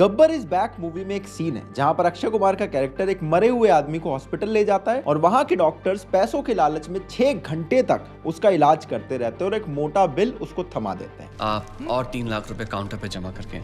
Gabbar is back movie में एक scene है जहां पर अक्षय कुमार का कैरेक्टर एक मरे हुए आदमी को हॉस्पिटल ले जाता है और वहां के डॉक्टर्स पैसों के लालच में 6 घंटे तक उसका इलाज करते रहते हैं और एक मोटा बिल उसको थमा देते हैं। आप और 3 लाख रुपए काउंटर पे जमा करके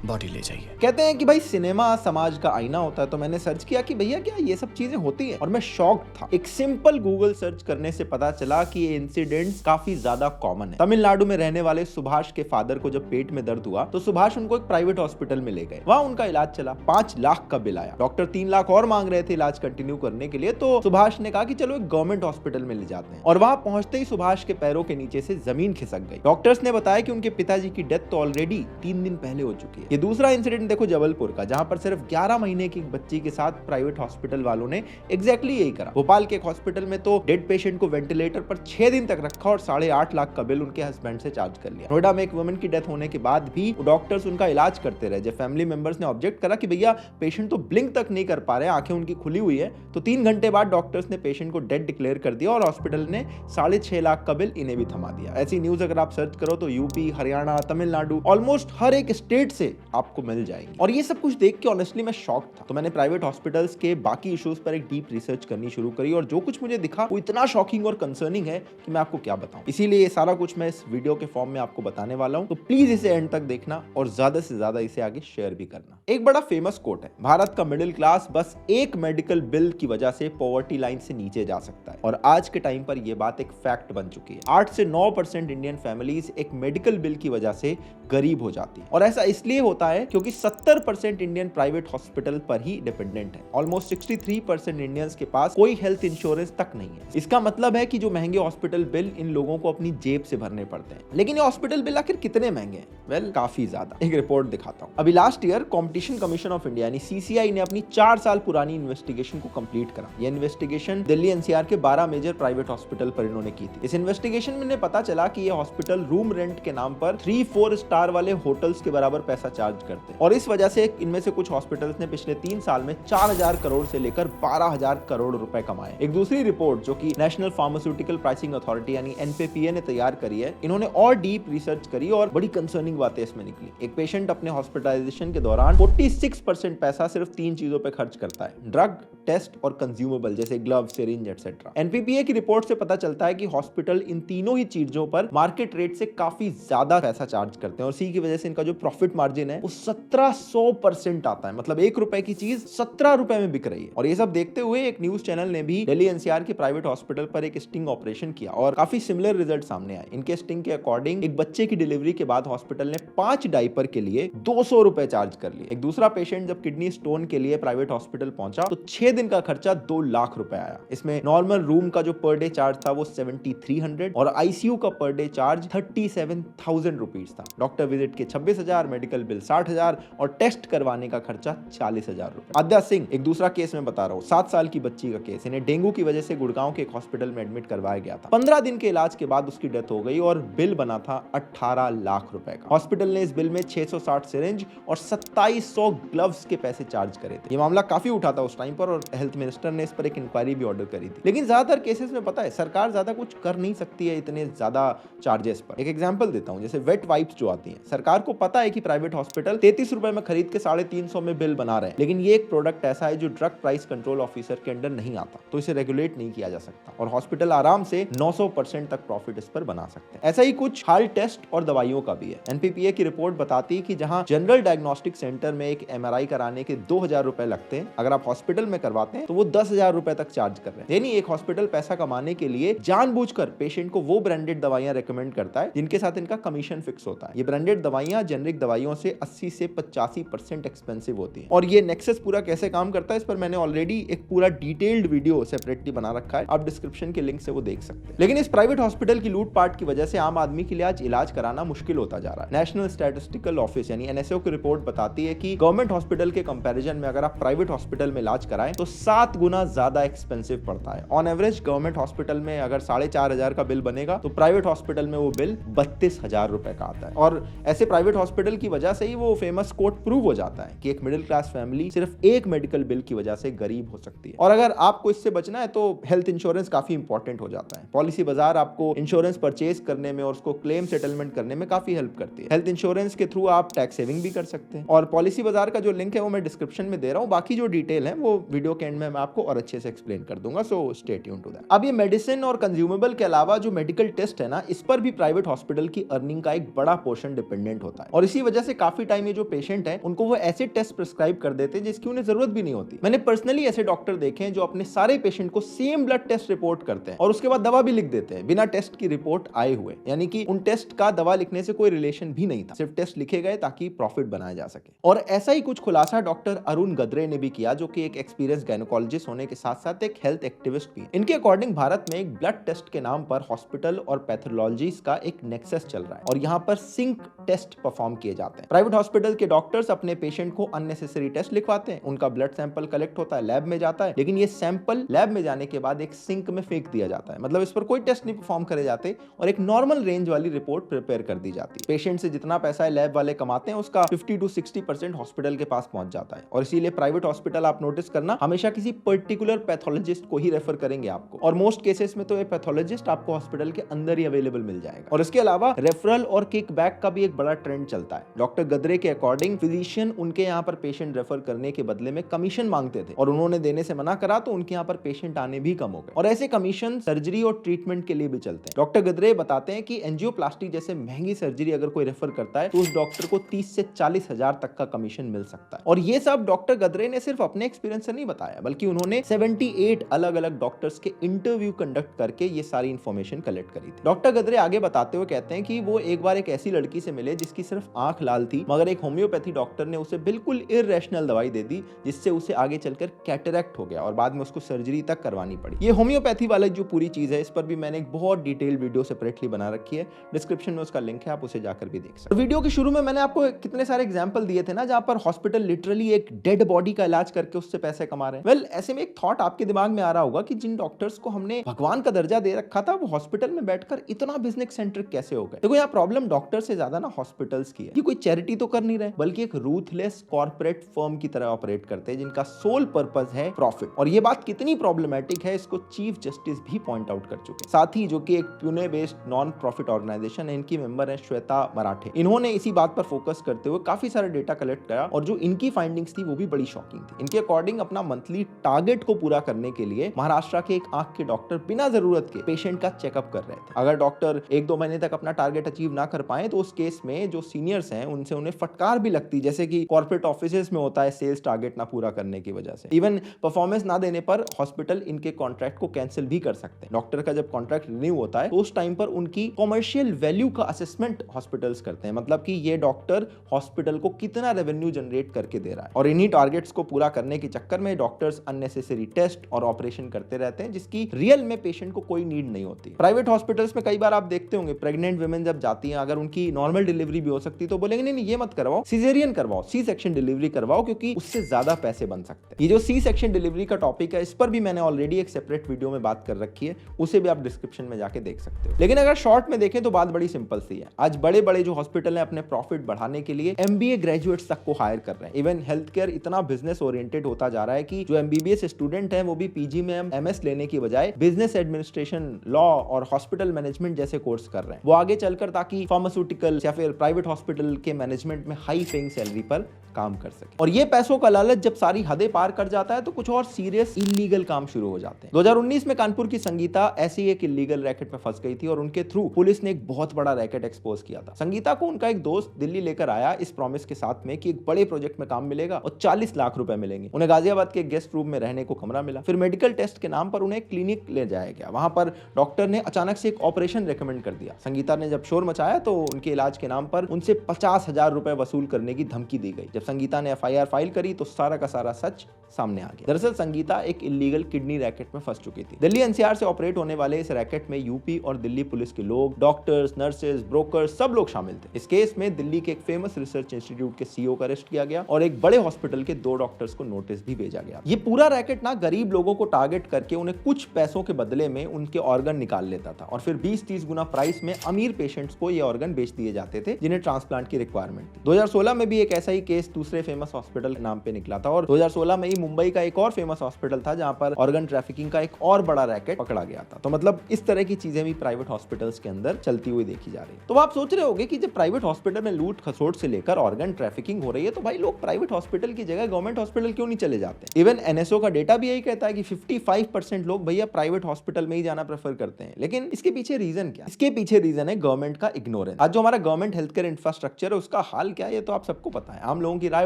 बॉडी ले जाइए। कहते हैं कि भाई सिनेमा समाज का आईना होता है, तो मैंने सर्च किया कि भैया क्या ये सब चीजें होती हैं, और मैं शॉक्ड था। एक सिंपल गूगल सर्च करने से पता चला कि ये इंसिडेंट्स काफी ज्यादा कॉमन है। तमिलनाडु में रहने वाले सुभाष के फादर को जब पेट में दर्द हुआ तो सुभाष उनको एक प्राइवेट हॉस्पिटल में ले गए। वहां उनका इलाज चला, 5 लाख का बिल आया। डॉक्टर 3 लाख और मांग रहे थे इलाज कंटिन्यू करने के लिए, तो सुभाष ने कहा कि चलो एक गवर्नमेंट हॉस्पिटल में ले जाते हैं। और वहां पहुंचते ही सुभाष के पैरों के नीचे से जमीन खिसक गई। डॉक्टर्स ने बताया कि उनके पिताजी की डेथ तो ऑलरेडी 3 दिन पहले हो चुकी है। ये दूसरा इंसिडेंट देखो जबलपुर का, जहां पर सिर्फ 11 महीने की बच्ची के साथ प्राइवेट हॉस्पिटल वालों ने एग्जैक्टली यही करा। भोपाल के एक हॉस्पिटल में तो डेड पेशेंट को वेंटिलेटर पर 6 दिन तक रखा और 8.5 लाख का बिल उनके हस्बैंड से चार्ज कर लिया। नोएडा में एक वुमेन की डेथ होने के बाद भी डॉक्टर्स उनका इलाज करते रहे। जब फैमिली मेंबर्स ने ऑब्जेक्ट करा कि भैया पेशेंट तो ब्लिंक तक नहीं कर पा रहे, आंखें उनकी खुली हुई है, तो 3 घंटे बाद डॉक्टर्स ने पेशेंट को डेड डिक्लेयर कर दिया और हॉस्पिटल ने 6.5 लाख का बिल इन्हें भी थमा दिया। ऐसी न्यूज अगर आप सर्च करो तो यूपी, हरियाणा, तमिलनाडु, ऑलमोस्ट हर एक स्टेट से आपको मिल जाएगी। और ये सब कुछ देख के ऑनेस्टली मैं शॉक था। तो मैंने प्राइवेट हॉस्पिटल्स के बाकी इश्यूज पर एक डीप रिसर्च करनी शुरू करी और जो कुछ मुझे दिखा वो इतना शॉकिंग और कंसर्निंग है कि मैं आपको क्या बताऊं। इसीलिए ये सारा कुछ मैं इस वीडियो के फॉर्म में आपको बताने वाला हूं, तो प्लीज इसे एंड तक देखना और ज्यादा से ज्यादा इसे आगे शेयर भी करना। एक बड़ा फेमस कोट है, भारत का मिडिल क्लास बस एक मेडिकल बिल की वजह से पॉवर्टी लाइन से नीचे जा सकता है। और आज के टाइम पर यह बात एक फैक्ट बन चुकी है। 8 से 9% इंडियन फैमिलीज एक मेडिकल बिल की वजह से गरीब हो जाती है। और ऐसा इसलिए होता है क्योंकि 70% इंडियन प्राइवेट हॉस्पिटल पर ही डिपेंडेंट है। ऑलमोस्ट 63% इंडियंस के पास कोई हेल्थ इंश्योरेंस तक नहीं है। इसका मतलब है कि जो महंगे हॉस्पिटल बिल इन लोगों को अपनी जेब से भरने पड़ते हैं। लेकिन ये हॉस्पिटल बिल आखिर कितने महंगे हैं? वेल, काफी ज्यादा। एक रिपोर्ट दिखाता हूं। अभी last year competition commission of India यानी सीसीआई ने अपनी 4 साल पुरानी इन्वेस्टिगेशन को कंप्लीट करा। यह इन्वेस्टिगेशन दिल्ली एनसीआर के 12 मेजर प्राइवेट हॉस्पिटल पर इन्होंने की थी। इस इन्वेस्टिगेशन में पता चला कि यह हॉस्पिटल रूम रेंट के नाम पर 3-4 स्टार वाले होटल्स के बराबर पैसा चार्ज करते हैं। और इस वजह से इनमें से कुछ हॉस्पिटल्स ने पिछले 3 साल में 4000 करोड़ से लेकर 12000 करोड़ रुपए कमाए। एक दूसरी रिपोर्ट जो कि नेशनल फार्मास्यूटिकल प्राइसिंग अथॉरिटी यानी एनपीपीए ने तैयार करी है, इन्होंने और डीप रिसर्च करी और बड़ी कंसर्निंग बातें इसमें निकली। एक पेशेंट अपने हॉस्पिटलाइजेशन के दौरान 46% पैसा सिर्फ 3 चीजों पे खर्च करता है, ड्रग, टेस्ट और कंज्यूमेबल जैसे ग्लव, सिरिंज एटसेट्रा। एनपीपीए की रिपोर्ट से पता चलता है कि हॉस्पिटल इन तीनों ही चीजों पर मार्केट रेट से काफी ज्यादा पैसा चार्ज करते हैं और इसी की वजह से इनका जो प्रॉफिट मार्जिन है वो 1700% आता है। मतलब 1 रुपए की चीज 17 रुपए में बिक रही है। और ये सब देखते हुए एक न्यूज चैनल ने भी दिल्ली एनसीआर के प्राइवेट हॉस्पिटल पर एक स्टिंग ऑपरेशन किया और काफी सिमिलर रिजल्ट सामने आए। इनके स्टिंग के अकॉर्डिंग एक बच्चे की डिलीवरी के बाद हॉस्पिटल ने 5 डायपर के लिए 200 रुपए चार्ज कर लिए। एक दूसरा पेशेंट जब किडनी स्टोन के लिए प्राइवेट हॉस्पिटल पहुंचा तो 6 दिन का खर्चा 2 लाख रुपए आया। इसमें नॉर्मल रूम का जो पर डे चार्ज था वो 7300 और आईसीयू का पर डे चार्ज 37,000 रुपीज था। डॉक्टर विजिट के 26,000, मेडिकल बिल 60,000 और टेस्ट करवाने का खर्चा 40,000 रुपए। आद्या सिंह, एक दूसरा केस में बता रहा हूँ, 7 साल की बच्ची का केस। इन्हें डेंगू की वजह से गुड़गांव के एक हॉस्पिटल में एडमिट करवाया गया था। 15 दिन के इलाज के बाद उसकी डेथ हो गई और बिल बना था 18 लाख रुपए का। हॉस्पिटल ने इस बिल में 660 सिरिंज और 2700 ग्लव्स के पैसे चार्ज करे थे। ये मामला काफी उठा था उस टाइम पर और हेल्थ मिनिस्टर ने इस पर एक इंक्वायरी भी ऑर्डर करी थी। लेकिन ज्यादातर केसेस में पता है सरकार ज्यादा कुछ कर नहीं सकती है इतने ज्यादा चार्जेस पर। एक एग्जांपल देता हूं, जैसे वेट वाइप्स जो आती हैं, सरकार को पता है कि प्राइवेट हॉस्पिटल 33 रुपए में खरीद के 350 में बिल बना रहे हैं, लेकिन ये एक प्रोडक्ट ऐसा है जो ड्रग प्राइस कंट्रोल ऑफिसर के अंडर नहीं आता, तो इसे रेगुलेट नहीं किया जा सकता और हॉस्पिटल आराम से 900% तक प्रॉफिट इस पर बना सकते हैं। ऐसा ही कुछ हार्ट टेस्ट और दवाइयों का भी है। एनपीपीए की रिपोर्ट बताती है कि जहां जनरल डायग्नोस्टिक सेंटर में एक एमआरआई कराने के 2000 रुपए लगते हैं, अगर आप हॉस्पिटल में करवाते हैं तो वो 10,000 रुपए तक चार्ज कर रहे हैं। यानी एक हॉस्पिटल पैसा कमाने के लिए जानबूझकर पेशेंट को वो ब्रांडेड दवाइयां रेकमेंड करता है जिनके साथ इनका कमीशन फिक्स होता है। ये ब्रांडेड दवाइयां जेनरिक दवाइयों से 80 से 85% एक्सपेंसिव होती है। और ये नेक्सस पूरा कैसे काम करता है इस पर मैंने ऑलरेडी एक पूरा डिटेल्ड वीडियो सेपरेटली बना रखा है, आप डिस्क्रिप्शन के लिंक से वो देख सकते हैं। लेकिन इस प्राइवेट हॉस्पिटल की लूटपाट की वजह से आम आदमी के लिए आज इलाज कराना मुश्किल होता जा रहा है। नेशनल स्टैटिस्टिकल ऑफिस यानी एनएसओ की रिपोर्ट बताती है कि गवर्नमेंट हॉस्पिटल के कंपैरिजन में अगर आप प्राइवेट हॉस्पिटल में इलाज कराएं तो 7 गुना ज्यादा एक्सपेंसिव पड़ता है। ऑन एवरेज गवर्नमेंट हॉस्पिटल में अगर 4,500 का बिल बनेगा तो प्राइवेट हॉस्पिटल में वो बिल 32,000 रुपए का आता है। और ऐसे प्राइवेट हॉस्पिटल की वजह से ही वो फेमस कोट प्रूव हो जाता है कि एक मिडिल क्लास फैमिली सिर्फ एक मेडिकल बिल की वजह से गरीब हो सकती है। और अगर आपको इससे बचना है तो हेल्थ इंश्योरेंस काफी इंपॉर्टेंट हो जाता है। पॉलिसी बाजार आपको इंश्योरेंस परचेज करने में और उसको क्लेम सेटलमेंट करने में काफी हेल्प करती है। हेल्थ इंश्योरेंस के थ्रू आप टैक्स सेविंग भी कर सकते हैं। और पॉलिसी बाजार का जो लिंक है वो मैं डिस्क्रिप्शन में दे रहा हूँ, बाकी जो डिटेल है वो वीडियो के एंड में मैं आपको और अच्छे से एक्सप्लेन कर दूंगा, so stay tune to that. अब ये मेडिसिन और कंज्यूमेबल के अलावा जो मेडिकल टेस्ट है ना, इस पर भी प्राइवेट हॉस्पिटल की अर्निंग का एक बड़ा पोर्शन डिपेंडेंट होता है। और इसी वजह से काफी टाइम ये जो पेशेंट है उनको वो ऐसे टेस्ट प्रिस्क्राइब कर देते हैं जिसकी उन्हें जरूरत भी नहीं होती। मैंने पर्सनली ऐसे डॉक्टर देखे हैं जो अपने सारे पेशेंट को सेम ब्लड टेस्ट रिपोर्ट करते हैं और उसके बाद दवा भी लिख देते हैं बिना टेस्ट की रिपोर्ट आए हुए, यानी कि उन टेस्ट का दवा लिखने से कोई रिलेशन भी नहीं था, सिर्फ टेस्ट लिखे गए ताकि प्रॉफिट बनाया जा सके। और ऐसा ही कुछ खुलासा डॉक्टर अरुण गद्रे ने भी किया, जो कि एक एक्सपीरियंस गायनेकोलॉजिस्ट होने के साथ साथ एक हेल्थ एक्टिविस्ट भी। इनके अकॉर्डिंग भारत में एक ब्लड टेस्ट के नाम पर हॉस्पिटल और पैथोलॉजिस्ट का एक नेक्सस चल रहा है और यहाँ पर सिंक टेस्ट परफॉर्म किए जाते हैं। प्राइवेट हॉस्पिटल के डॉक्टर्स अपने पेशेंट को अननेसेसरी टेस्ट लिखवाते हैं, उनका ब्लड सैंपल कलेक्ट होता है, लैब में जाता है, लेकिन ये सैंपल लैब में जाने के बाद एक सिंक में फेंक दिया जाता है। मतलब इस पर कोई टेस्ट नहीं परफॉर्म करे जाते और एक नॉर्मल रेंज वाली रिपोर्ट प्रिपेयर कर दी जाती है। पेशेंट से जितना पैसा लैब वाले कमाते हैं उसका 50 to 60% हॉस्पिटल के पास पहुंच जाता है। और इसीलिए प्राइवेट हॉस्पिटल आप नोटिस करना हमेशा किसी पर्टिकुलर पैथोलॉजिस्ट को ही रेफर करेंगे आपको, और मोस्ट केसेस में तो ये पैथोलॉजिस्ट आपको हॉस्पिटल के अंदर ही अवेलेबल मिल जाएगा। और इसके अलावा रेफरल और किकबैक का भी एक बड़ा ट्रेंड चलता है। डॉक्टर गद्रे के अकॉर्डिंग फिजिशियन उनके यहाँ पर पेशेंट रेफर करने के बदले में कमीशन मांगते थे और उन्होंने देने से मना करा तो उनके यहाँ पर पेशेंट आने भी कम हो गए। और ऐसे कमीशन सर्जरी और ट्रीटमेंट के लिए भी चलते हैं। डॉक्टर गद्रे बताते हैं कि एंजियोप्लास्टी जैसे महंगी सर्जरी अगर कोई रेफर करता है तो उस डॉक्टर को 30 से 40 हजार तक का कमीशन मिल सकता है। और ये सब डॉक्टर गद्रे ने सिर्फ अपने एक्सपीरियंस से नहीं बताया, बल्कि उन्होंने 78 अलग अलग डॉक्टर्स के इंटरव्यू कंडक्ट करके ये सारी इंफॉर्मेशन कलेक्ट करी थी। डॉक्टर गद्रे आगे बताते हुए कहते हैं कि वो एक बार एक ऐसी लड़की से मिले जिसकी सिर्फ आंख लाल थी, मगर एक होम्योपैथी डॉक्टर ने उसे बिल्कुल इररेशनल दवाई दे दी जिससे उसे आगे चलकर कैटरैक्ट हो गया और बाद में उसको सर्जरी तक करवानी पड़ी। ये होम्योपैथी वाला जो पूरी चीज है इस पर भी मैंने एक बहुत डिटेल वीडियो सेपरेटली बना रखी है, डिस्क्रिप्शन में उसका लिंक है, आप उसे जाकर भी देख सकते हैं। वीडियो के शुरू में मैंने आपको कितने सारे एग्जांपल दिए थे ना जहां पर हॉस्पिटल लिटरली एक डेड बॉडी का इलाज करके उससे पैसे कमा रहे हैं। वेल, ऐसे में एक थॉट आपके दिमाग में आ रहा होगा कि जिन डॉक्टर्स को हमने भगवान का दर्जा दे रखा था वो हॉस्पिटल में बैठकर इतना बिजनेस सेंट्रिक कैसे हो गए। देखो यहाँ प्रॉब्लम डॉक्टर से ज्यादा ना हॉस्पिटल्स की है। ये कोई चैरिटी तो कर नहीं रहे, बल्कि एक रूथलेस कॉर्पोरेट फर्म की तरह ऑपरेट करते हैं जिनका सोल पर्पस है प्रॉफिट। और ये बात कितनी प्रॉब्लमेटिक है इसको चीफ जस्टिस भी पॉइंट आउट कर चुके हैं। साथ ही जो कि एक Pune based non profit organisation है, इनकी मेंबर है श्वेता मराठे, इन्होंने इसी बात पर फोकस करते हुए काफी सारे डेटा कलेक्ट करा और जो इनकी फाइंडिंग्स थी वो भी बड़ी शॉकिंग थी। इनके अकॉर्डिंग अपना मंथली टारगेट को पूरा करने के लिए महाराष्ट्र के एक आंख के डॉक्टर बिना जरूरत के पेशेंट का चेकअप कर रहे थे। अगर डॉक्टर 1-2 महीने तक अपना टारगेट अचीव ना कर पाए तो उस केस में जो सीनियर्स हैं उनसे उन्हें फटकार भी लगती, जैसे कि कॉर्पोरेट ऑफिसेज में होता है सेल्स टारगेट ना पूरा करने की वजह से। इवन परफॉर्मेंस ना देने पर हॉस्पिटल इनके कॉन्ट्रैक्ट को कैंसिल भी कर सकते हैं। डॉक्टर का जब कॉन्ट्रैक्ट रिन्यू होता है तो उस टाइम पर उनकी कॉमर्शियल वैल्यू का असेसमेंट हॉस्पिटल्स करते हैं, मतलब कि ये डॉक्टर हॉस्पिटल को कितना रेवेन्यू जनरेट करके दे रहा है। और इन्हीं टारगेट्स को पूरा करने के चक्कर में डॉक्टर्स अननेसेसरी टेस्ट और ऑपरेशन करते रहते हैं जिसकी रियल में पेशेंट को कोई नीड नहीं होती। प्राइवेट हॉस्पिटल्स में कई बार आप देखते होंगे प्रेग्नेंट वुमेन जब जाती हैं, अगर उनकी नॉर्मल डिलीवरी भी हो सकती है तो बोलेंगे नहीं ये मत करवाओ, सिजेरियन करवाओ, सी सेक्शन डिलीवरी करवाओ, क्योंकि उससे ज्यादा पैसे बन सकते हैं। ये जो सी सेक्शन डिलीवरी का टॉपिक है इस पर भी मैंने ऑलरेडी एक सेपरेट वीडियो में बात कर रखी है, उसे भी आप डिस्क्रिप्शन में जाके देख सकते हो। लेकिन अगर शॉर्ट में देखें तो बात बड़ी सिंपल सी है। आज बड़े बड़े जो हॉस्पिटल हैं अपने प्रॉफिट बढ़ाने के लिए MBA ग्रेजुएट्स तक को हायर कर रहे हैं। इवन हेल्थ केयर इतना बिजनेस ओरिएंटेड होता जा रहा है कि जो MBBS स्टूडेंट हैं वो भी PG में MS लेने की बजाय बिजनेस एडमिनिस्ट्रेशन, लॉ और हॉस्पिटल मैनेजमेंट जैसे कोर्स कर रहे हैं। वो आगे चलकर ताकि फार्मास्यूटिकल या फिर प्राइवेट हॉस्पिटल के मैनेजमेंट में हाई पेइंग सैलरी पर काम कर सके। और ये पैसों का लालच जब सारी हदें पार कर जाता है तो कुछ और सीरियस इलीगल काम शुरू हो जाते हैं। 2019 में कानपुर की संगीता ऐसी एक इलीगल रैकेट में फंस गई थी और उनके थ्रू पुलिस ने एक बहुत बड़ा रैकेट एक्सपोज किया था। संगीता को उनका एक दोस्त दिल्ली लेकर आया इस प्रॉमिस के साथ में कि एक बड़े प्रोजेक्ट में काम मिलेगा और 40 लाख रुपए मिलेंगे। उन्हें गाजियाबाद के गेस्ट रूम में रहने को कमरा मिला। फिर मेडिकल टेस्ट के नाम पर उन्हें क्लिनिक ले जाया गया। वहां पर डॉक्टर ने अचानक से एक ऑपरेशन रेकमेंड कर दिया। संगीता ने जब शोर मचाया तो उनके इलाज के नाम पर उनसे 50,000 रुपए वसूल करने की धमकी दी गई। जब संगीता ने FIR फाइल करी तो सारा का सारा सच सामने आ गया। दरअसल संगीता एक इलीगल किडनी रैकेट में फंस चुकी थी। दिल्ली एनसीआर से ऑपरेट होने वाले इस रैकेट में यूपी और दिल्ली पुलिस के लोग, डॉक्टर्स, नर्सेज, ब्रोकर्स सब लोग शामिल थे। इस केस में दिल्ली के एक फेमस रिसर्च इंस्टीट्यूट के सीईओ को अरेस्ट किया गया और एक बड़े हॉस्पिटल के 2 डॉक्टर्स को नोटिस भी भेजा गया। ये पूरा रैकेट ना गरीब लोगों को टारगेट करके उन्हें कुछ पैसों के बदले में उनके ऑर्गन निकाल लेता था और फिर 20-30 गुना प्राइस में अमीर पेशेंट्स को ये ऑर्गन बेच दिए जाते थे जिन्हें ट्रांसप्लांट की रिक्वायरमेंट थी। 2016 में भी एक ऐसा ही केस दूसरे फेमस हॉस्पिटल के नाम पे निकला था और 2016 में ही मुंबई का एक और फेमस हॉस्पिटल था जहां पर ऑर्गन ट्रैफिकिंग का एक और बड़ा रैकेट पकड़ा गया था। तो मतलब इस तरह की चीजें भी प्राइवेट हॉस्पिटल्स के अंदर चलती हुई देखी जा रही है। तो आप सोच रहे होंगे कि जब प्राइवेट हॉस्पिटल में लूट खसोट से लेकर ऑर्गन ट्रैफिकिंग हो रही है तो भाई लोग प्राइवेट हॉस्पिटल की जगह गवर्नमेंट हॉस्पिटल क्यों नहीं चले जाते। इवन एनएसओ का डेटा भी यही कहता है कि 55% लोग भैया प्राइवेट हॉस्पिटल में ही जाना प्रेफर करते हैं। लेकिन इसके पीछे रीजन क्या? इसके पीछे रीजन है गवर्नमेंट का इग्नोरेंस। आज जो हमारा गवर्नमेंट हेल्थ केयर इंफ्रास्ट्रक्चर है उसका हाल क्या है ये तो आप सबको पता है। आम लोगों की राय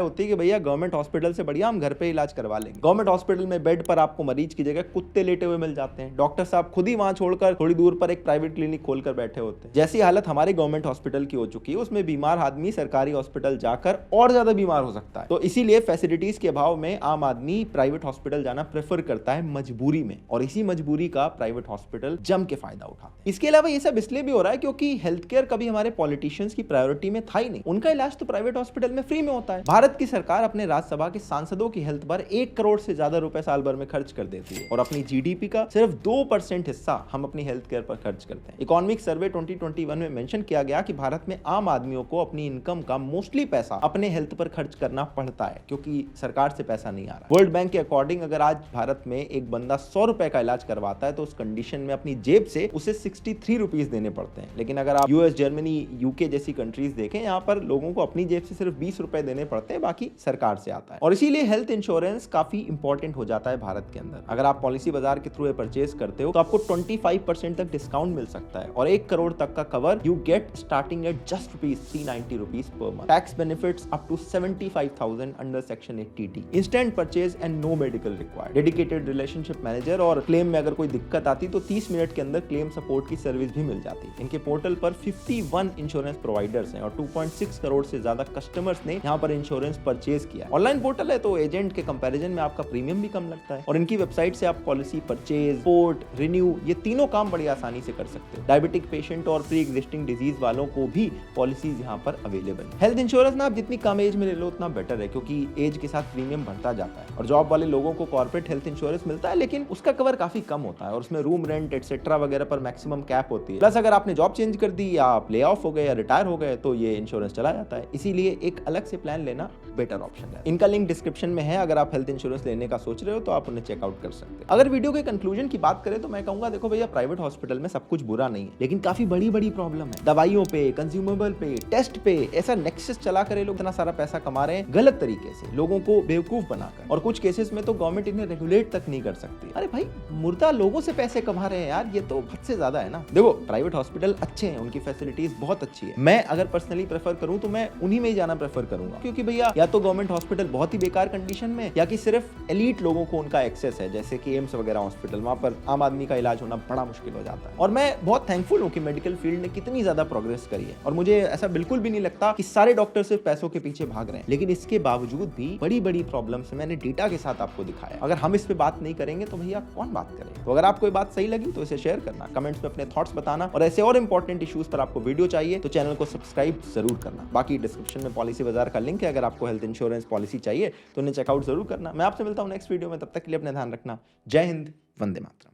होती है कि भैया गवर्नमेंट हॉस्पिटल से बढ़िया हम घर पे इलाज करवा लेंगे। गवर्नमेंट हॉस्पिटल में बेड पर आपको मरीज की जगह कुत्ते लेटे हुए मिल जाते हैं। डॉक्टर साहब खुद ही वहां छोड़कर थोड़ी दूर पर एक प्राइवेट क्लिनिक खोलकर बैठे होते हैं। जैसी हालत हमारे गवर्नमेंट हॉस्पिटल की हो चुकी है उसमें बीमार आदमी सरकारी हॉस्पिटल जाकर और ज्यादा बीमार हो सकता है। तो इसीलिए फैसिलिटीज के अभाव में आम आदमी प्राइवेट हॉस्पिटल जाना प्रेफर करता है मजबूरी में, और इसी मजबूरी का प्राइवेट हॉस्पिटल जम के फायदा उठाते हैं। इसके अलावा ये सब इसलिए भी हो रहा है क्योंकि हेल्थ केयर कभी हमारे पॉलिटिशियंस की प्रायोरिटी में था ही नहीं। उनका इलाज तो प्राइवेट हॉस्पिटल में फ्री में होता है। भारत की सरकार अपने राज्यसभा के सांसदों की हेल्थ पर 1 करोड़ से ज्यादा रुपए साल भर में खर्च कर देती है और अपनी जीडीपी का सिर्फ 2% हिस्सा हम अपनी हेल्थ केयर पर खर्च करते हैं। इकोनॉमिक सर्वे 2021 में मेंशन किया गया कि भारत में आम आदमियों को अपनी इनकम का मोस्टली पैसा अपने हेल्थ पर खर्च करना पड़ता है क्योंकि सरकार से पैसा नहीं आ रहा। वर्ल्ड बैंक के अकॉर्डिंग अगर आज भारत में एक बंदा 100 रुपए का इलाज करवाता है तो उस कंडीशन में अपनी जेब से उसे 63 रुपीज देने पड़ते हैं। लेकिन अगर आप यूएस, जर्मनी, यूके जैसी कंट्रीज देखें, यहाँ पर लोगों को अपनी जेब से सिर्फ 20 रुपए देने पड़ते हैं, बाकी सरकार से आता है। और इसीलिए हेल्थ इंश्योरेंस काफी इंपॉर्टेंट हो जाता है भारत के अंदर। अगर आप पॉलिसी बाजार के थ्रू परचेज करते हो तो आपको 25% तक डिस्काउंट मिल सकता है और 1 करोड़ तक का cover you get starting at just ₹390 per month. Tax benefits up to 75,000 under section 80D। Instant purchase and no medical required. Dedicated relationship manager, और क्लेम में अगर कोई दिक्कत आती तो 30 मिनट के अंदर क्लेम सपोर्ट की सर्विस भी मिल जाती है। इनके पोर्टल पर 51 इंश्योरेंस प्रोवाइडर्स हैं और 2.6 करोड़ से ज्यादा कस्टमर्स ने यहाँ पर इंश्योरेंस परचेज किया। ऑनलाइन पोर्टल है तो एजेंट के कंपैरिजन में आपका प्रीमियम भी कम लगता है और इनकी वेबसाइट से आप पॉलिसी परचेज, पोर्ट, रिन्यू ये तीनों काम बड़ी आसानी से कर सकते हो। डायबिटिक पेशेंट और प्री एग्जिस्टिंग डिजीज वालों को भी पॉलिसीज यहाँ पर अवेलेबल है। हेल्थ इंश्योरेंस ना आप जितनी कम एज में ले लो उतना बेटर है क्योंकि एज के साथ प्रीमियम बढ़ता जाता है। और जॉब वाले लोगों को कॉर्पोरेट हेल्थ इंश्योरेंस मिलता है लेकिन उसका कवर काफी कम होता है और उसमें रूम रेंट एटसेट्रा वगैरह पर मैक्सिमम कैप होती है। प्लस अगर आपने जॉब चेंज कर दी या आप ले ऑफ हो गए या रिटायर हो गए तो ये इंश्योरेंस चला जाता है। इसीलिए एक अलग से प्लान लेना बेटर ऑप्शन है। इनका लिंक डिस्क्रिप्शन में है। अगर आप हेल्थ इंश्योरेंस लेने का सोच रहे हो तो आप उन्हें चेकआउट कर सकते हैं। अगर वीडियो के कंक्लूजन की बात करें तो मैं कहूंगा देखो भैया प्राइवेट हॉस्पिटल में सब कुछ बुरा नहीं है लेकिन काफी बड़ी बड़ी प्रॉब्लम है। दवाइयों पे, कंज्यूमेबल पे, टेस्ट पे ऐसा नेक्सस चला कर लोग इतना सारा पैसा कमा रहे हैं गलत तरीके से, लोगों को बेवकूफ बनाकर, और कुछ केसेस में तो गवर्नमेंट इन्हें रेगुलेट तक नहीं कर सकती। अरे भाई मुर्दा लोगों से पैसे कमा रहे हैं यार, ये तो हद से ज्यादा है ना। देखो प्राइवेट हॉस्पिटल अच्छे हैं, उनकी फैसिलिटीज बहुत अच्छी है। मैं अगर पर्सनली प्रेफर करूं तो मैं उन्हीं में ही जाना प्रेफर करूंगा क्योंकि भैया या तो गवर्नमेंट हॉस्पिटल बहुत ही बेकार कंडीशन में या कि सिर्फ एलीट लोगों को उनका एक्सेस है जैसे कि एम्स वगैरह हॉस्पिटल, वहां पर आम आदमी का इलाज होना बड़ा मुश्किल हो जाता है। और मैं बहुत थैंकफुल हूं कि मेडिकल फील्ड ने कितनी ज्यादा प्रोग्रेस करी है और मुझे ऐसा बिल्कुल भी नहीं लगता कि सारे डॉक्टर सिर्फ पैसों के पीछे भाग रहे हैं। लेकिन इसके बावजूद भी बड़ी बड़ी प्रॉब्लम्स मैंने डेटा के साथ आपको दिखाया। अगर हम इस पे बात नहीं करेंगे तो भैया कौन बात करें। तो अगर आपको ये बात सही लगी तो इसे शेयर करना, कमेंट्स में अपने थॉट्स बताना और ऐसे और इंपॉर्टेंट इश्यूज पर आपको वीडियो चाहिए तो चैनल को सब्सक्राइब जरूर करना। बाकी डिस्क्रिप्शन में पॉलिसी बाजार का लिंक है, अगर आपको हेल्थ इंश्योरेंस पॉलिसी चाहिए तो उन्हें चेकआउट जरूर करना। मैं आपसे मिलता हूं नेक्स्ट वीडियो में, तब तक के लिए अपना ध्यान रखना। जय हिंद, वंदे मातरम।